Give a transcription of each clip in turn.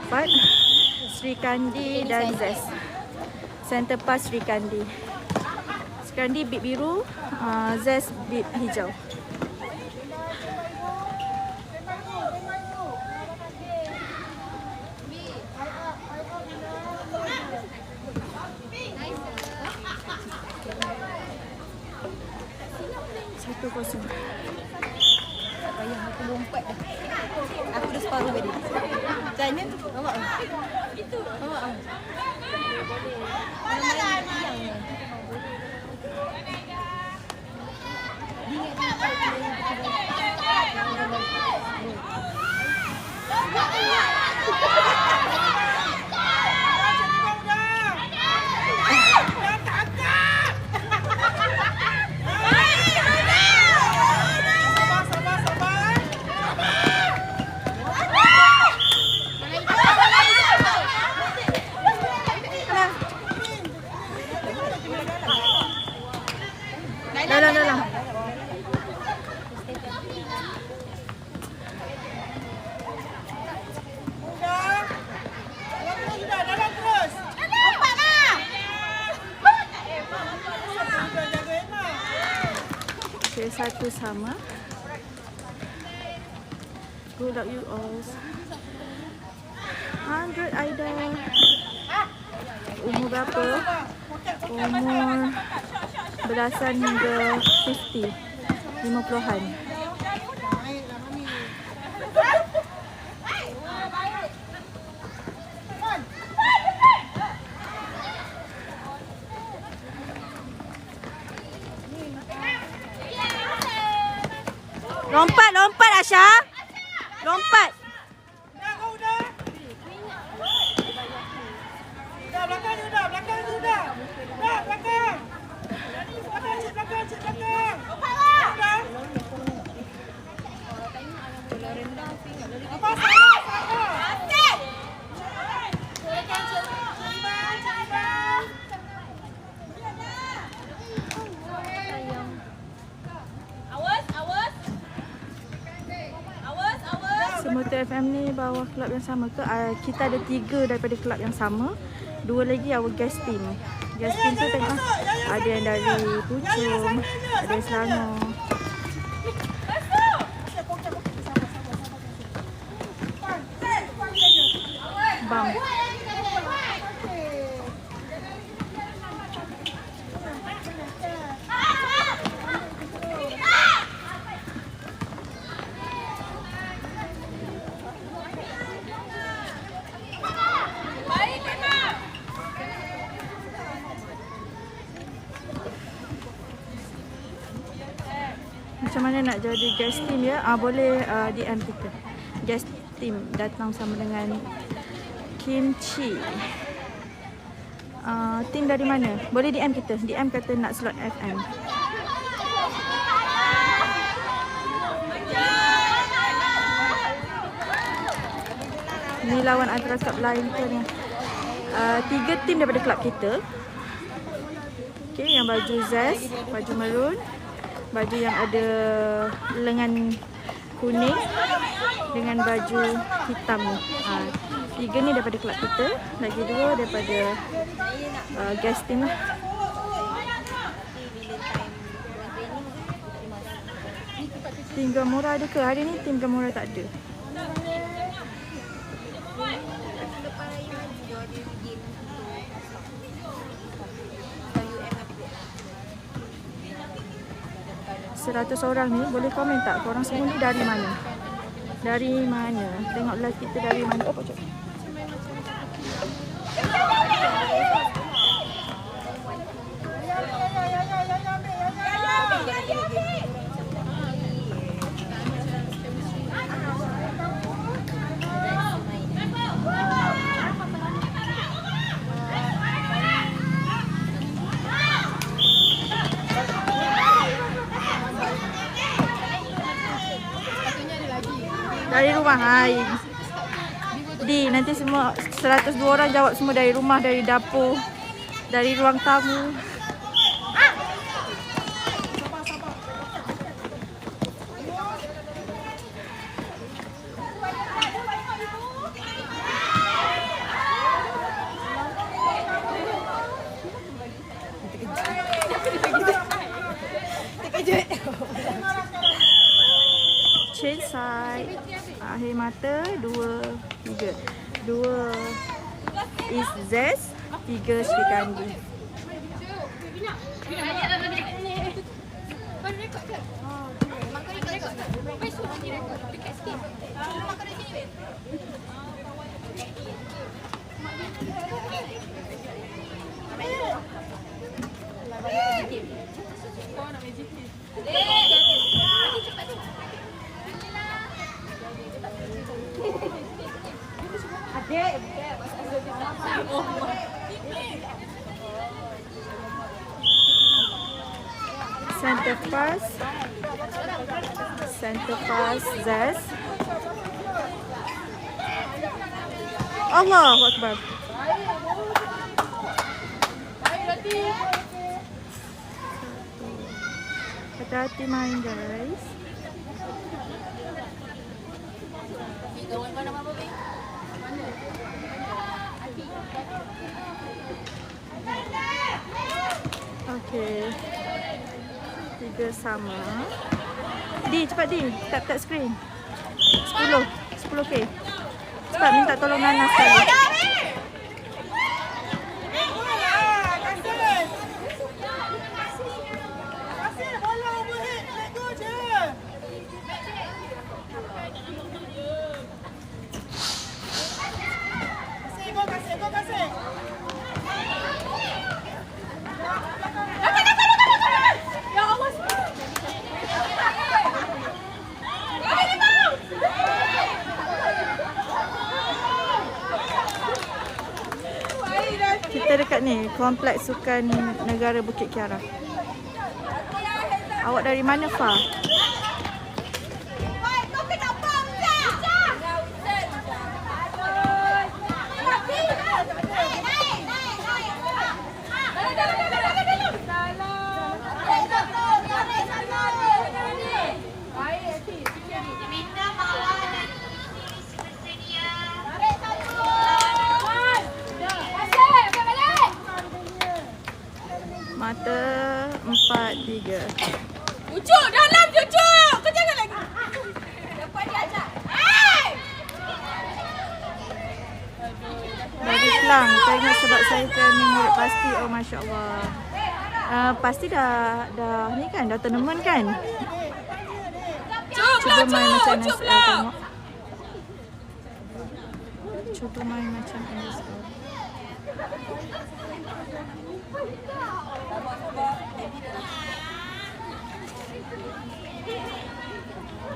4, Sri Kandi dan Zest. Center Pass Sri Kandi. Sri Kandi bib biru, Zest bib hijau. Satu kosong. Tak payah aku lompat dah. Aku dah separuh tadi. Macam mana? Nampak tak? Itu. Nampak tak? Dah. Okay, satu sama. Good luck you all. 100 Aida. Umur berapa? Umur belasan hingga 50-an. Lompat Asha. Lompat. Semua TFM ni bawah kelab yang sama ke? Kita ada 3 daripada kelab yang sama. 2 lagi our guest team. Guest team tu tengok ada yang dari Puchong, ada yang Selangor. Bam. Macam mana nak jadi guest team ya? Boleh DM kita. Guest team datang sama dengan Kimchi. Team dari mana? Boleh DM kita. DM kata nak slot FM. Ni lawan antara klub lain ke ni. 3 team daripada klub kita. Okay, yang baju Zest, baju maroon, baju yang ada lengan kuning dengan baju hitam ni. 3 ni daripada kelab kita, lagi 2 daripada guest team lah. Tim Gamora ada ke? Hari ni tim Gamora tak ada. Seratus orang ni boleh komen tak? Korang semua ni dari mana? Dari mana? Tengok live kita dari mana? Oh, pocok. Dari rumah. Hai. Di nanti semua 102 orang jawab semua dari rumah, dari dapur, dari ruang tamu. je. Chain side. Akhir mata 2, 3. 2 is Zest, 3 Sri Kandi. Center pass Zest. Allahu Akbar. Hati-hati main guys. Okay. 3 sama. Di, cepat Di. Tap screen. 10k. Cepat minta tolong Nana sekali. Kita dekat ni, Kompleks Sukan Negara Bukit Kiara. Awak dari mana, Fa? Mata 4, 3. Cucuk dalam, cucuk. Kau jangan lagi. Dapat dia ajak. Dari Kelang. Saya ingat sebab saya training murid pasti. Oh, Masya Allah. Pasti dah ni kan, dah tournament kan? Cuba main macam NSL tengok. Cuba main macam NSL.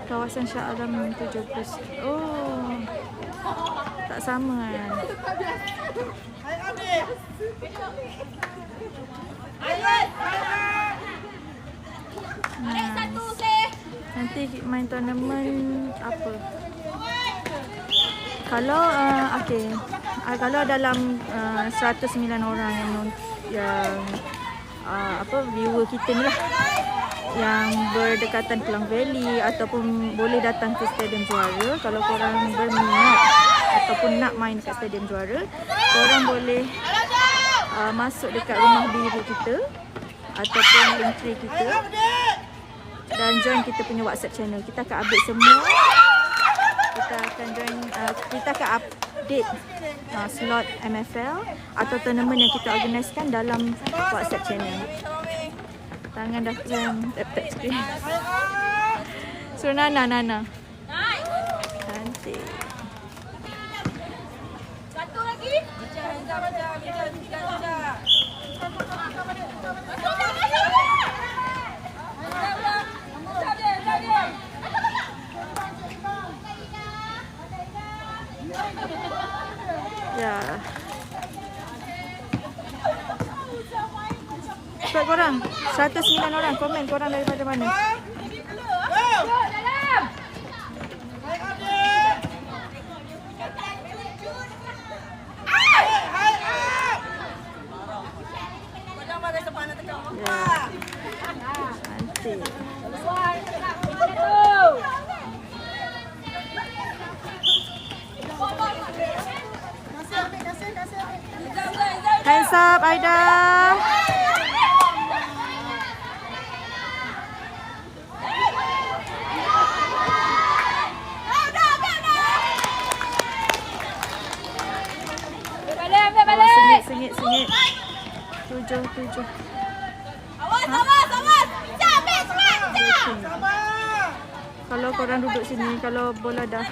Kawasan Shah Alam 70. Oh, tak sama kan? Nanti main tournament apa? Kalau okey. Kalau dalam 109 orang yang viewer kita ni lah, yang berdekatan Klang Valley ataupun boleh datang ke Stadium Juara. Kalau korang berminat ataupun nak main kat Stadium Juara, korang boleh masuk dekat rumah biru kita ataupun linktree kita dan join kita punya WhatsApp channel. Kita akan update semua. Kita akan join, kita akan update slot MFL atau tournament yang kita organiskan dalam WhatsApp channel. Tangan dah tap screen. So Nana. Cantik. Satu lagi. Ya. Cepat korang. 109 orang komen korang daripada mana? Cantik. Hands up, Aida. 7. Awas, awas, awas. Cepat, cepat, cepat. Kalau korang duduk sini, kalau bola dah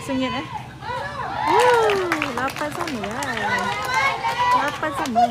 sengit 8 sama lah. 8 sama.